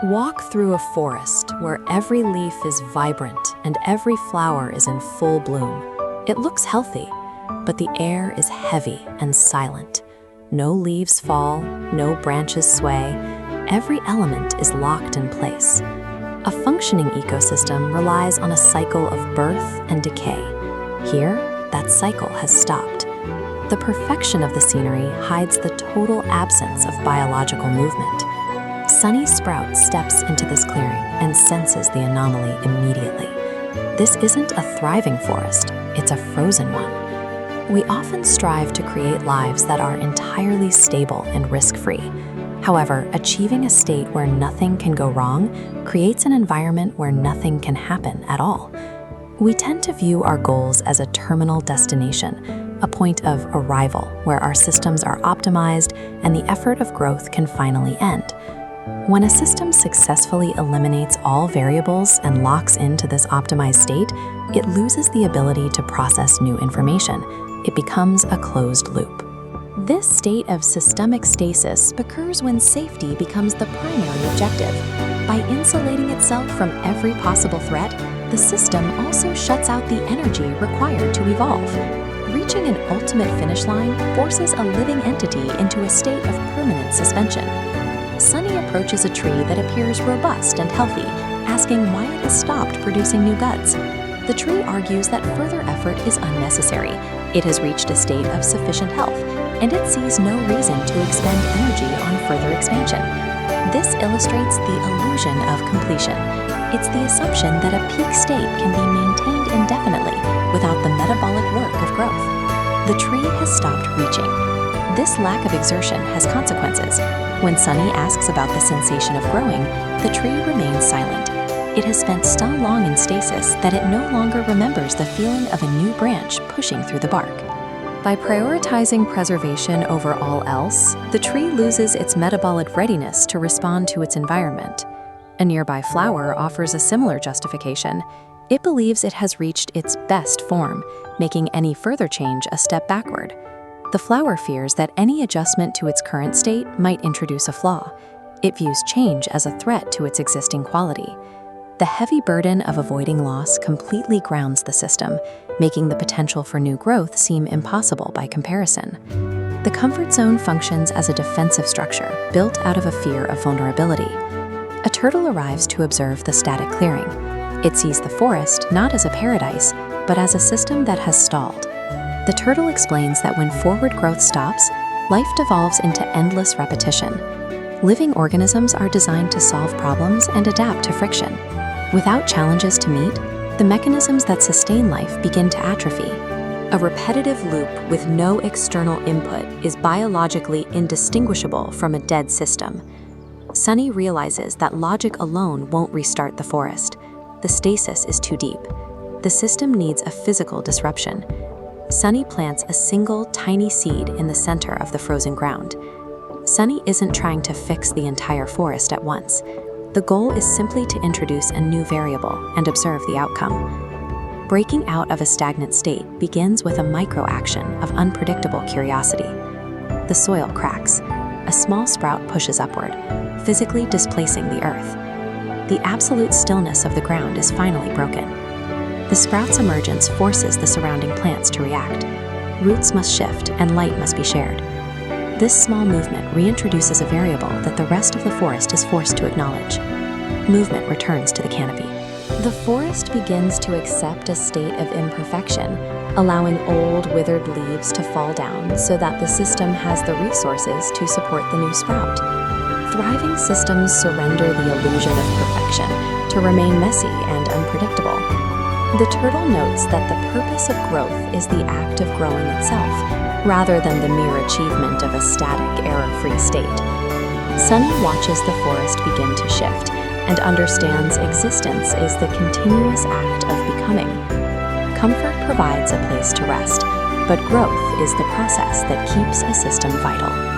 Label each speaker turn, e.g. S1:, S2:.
S1: Walk through a forest where every leaf is vibrant and every flower is in full bloom. It looks healthy, but the air is heavy and silent. No leaves fall, no branches sway. Every element is locked in place. A functioning ecosystem relies on a cycle of birth and decay. Here, that cycle has stopped. The perfection of the scenery hides the total absence of biological movement. Sunny Sprout steps into this clearing and senses the anomaly immediately. This isn't a thriving forest, it's a frozen one. We often strive to create lives that are entirely stable and risk-free. However, achieving a state where nothing can go wrong creates an environment where nothing can happen at all. We tend to view our goals as a terminal destination, a point of arrival where our systems are optimized and the effort of growth can finally end. When a system successfully eliminates all variables and locks into this optimized state, it loses the ability to process new information. It becomes a closed loop. This state of systemic stasis occurs when safety becomes the primary objective. By insulating itself from every possible threat, the system also shuts out the energy required to evolve. Reaching an ultimate finish line forces a living entity into a state of permanent suspension. Sunny approaches a tree that appears robust and healthy, asking why it has stopped producing new buds. The tree argues that further effort is unnecessary. It has reached a state of sufficient health, and it sees no reason to expend energy on further expansion. This illustrates the illusion of completion. It's the assumption that a peak state can be maintained indefinitely without the metabolic work of growth. The tree has stopped reaching. This lack of exertion has consequences. When Sunny asks about the sensation of growing, the tree remains silent. It has spent so long in stasis that it no longer remembers the feeling of a new branch pushing through the bark. By prioritizing preservation over all else, the tree loses its metabolic readiness to respond to its environment. A nearby flower offers a similar justification. It believes it has reached its best form, making any further change a step backward. The flower fears that any adjustment to its current state might introduce a flaw. It views change as a threat to its existing quality. The heavy burden of avoiding loss completely grounds the system, making the potential for new growth seem impossible by comparison. The comfort zone functions as a defensive structure built out of a fear of vulnerability. A turtle arrives to observe the static clearing. It sees the forest not as a paradise, but as a system that has stalled. The turtle explains that when forward growth stops, life devolves into endless repetition. Living organisms are designed to solve problems and adapt to friction. Without challenges to meet, the mechanisms that sustain life begin to atrophy. A repetitive loop with no external input is biologically indistinguishable from a dead system. Sunny realizes that logic alone won't restart the forest. The stasis is too deep. The system needs a physical disruption. Sunny plants a single tiny seed in the center of the frozen ground. Sunny isn't trying to fix the entire forest at once. The goal is simply to introduce a new variable and observe the outcome. Breaking out of a stagnant state begins with a micro-action of unpredictable curiosity. The soil cracks. A small sprout pushes upward, physically displacing the earth. The absolute stillness of the ground is finally broken. The sprout's emergence forces the surrounding plants to react. Roots must shift and light must be shared. This small movement reintroduces a variable that the rest of the forest is forced to acknowledge. Movement returns to the canopy. The forest begins to accept a state of imperfection, allowing old, withered leaves to fall down so that the system has the resources to support the new sprout. Thriving systems surrender the illusion of perfection to remain messy and unpredictable. The turtle notes that the purpose of growth is the act of growing itself, rather than the mere achievement of a static, error-free state. Sunny watches the forest begin to shift and understands existence is the continuous act of becoming. Comfort provides a place to rest, but growth is the process that keeps a system vital.